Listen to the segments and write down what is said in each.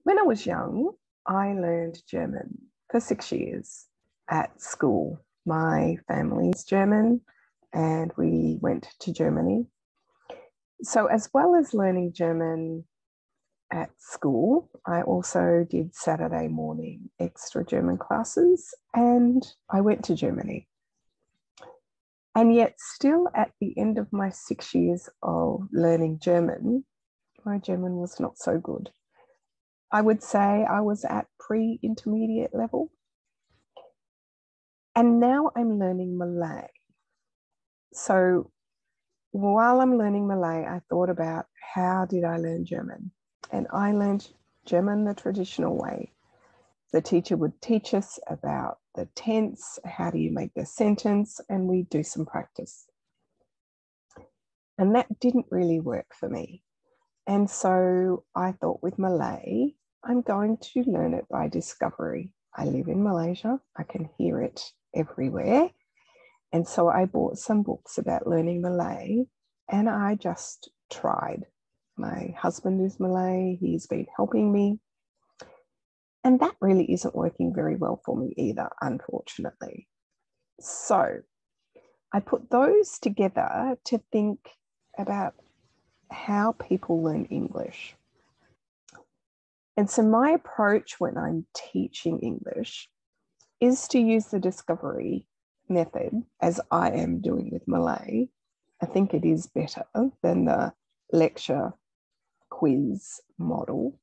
When I was young, I learned German for 6 years at school. My family's German and we went to Germany. So, as well as learning German at school, I also did Saturday morning extra German classes and I went to Germany. And yet, still at the end of my 6 years of learning German, my German was not so good. I would say I was at pre-intermediate level. And now I'm learning Malay. So while I'm learning Malay, I thought about how did I learn German? And I learned German the traditional way. The teacher would teach us about the tense, how do you make the sentence, and we do some practice. And that didn't really work for me. And so I thought with Malay, I'm going to learn it by discovery. I live in Malaysia. I can hear it everywhere. And so I bought some books about learning Malay and I just tried. My husband is Malay. He's been helping me. And that really isn't working very well for me either, unfortunately. So I put those together to think about how people learn English. And so my approach when I'm teaching English is to use the discovery method as I am doing with Malay. I think it is better than the lecture quiz model.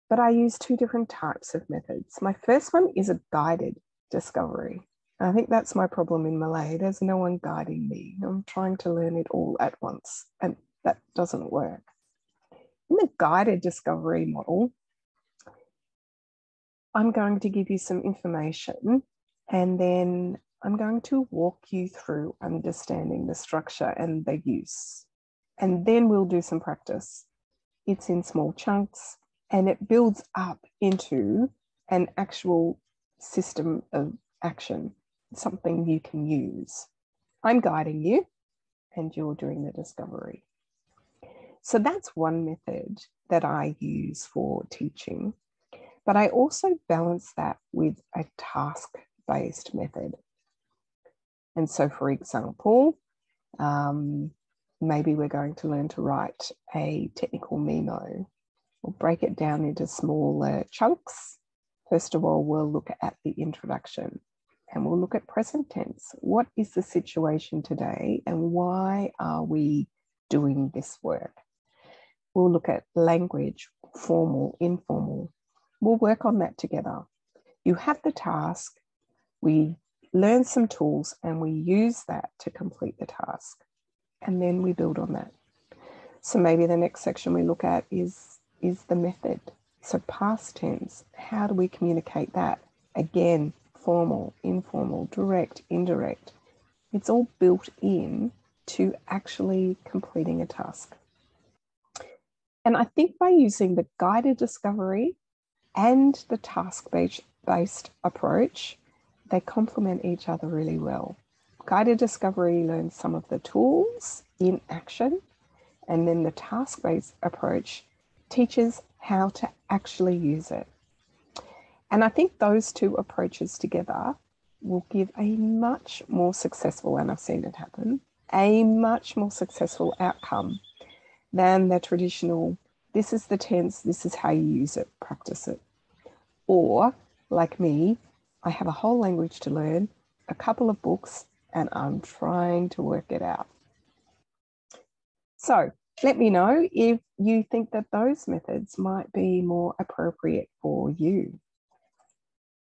But I use two different types of methods. My first one is a guided discovery. I think that's my problem in Malay. There's no one guiding me. I'm trying to learn it all at once, and that doesn't work. In the guided discovery model, I'm going to give you some information and then I'm going to walk you through understanding the structure and the use. And then we'll do some practice. It's in small chunks and it builds up into an actual system of action, something you can use. I'm guiding you and you're doing the discovery. So that's one method that I use for teaching. But I also balance that with a task-based method. And so, for example, maybe we're going to learn to write a technical memo. We'll break it down into smaller chunks. First of all, we'll look at the introduction and we'll look at present tense. What is the situation today and why are we doing this work? We'll look at language, formal, informal. We'll work on that together. You have the task, we learn some tools and we use that to complete the task. And then we build on that. So maybe the next section we look at is the method. So past tense, how do we communicate that? Again, formal, informal, direct, indirect. It's all built in to actually completing a task. And I think by using the guided discovery and the task-based approach, they complement each other really well. Guided discovery learns some of the tools in action, and then the task-based approach teaches how to actually use it. And I think those two approaches together will give a much more successful, and I've seen it happen, a much more successful outcome than the traditional, this is the tense, this is how you use it, practice it. Or, like me, I have a whole language to learn, a couple of books, and I'm trying to work it out. So let me know if you think that those methods might be more appropriate for you.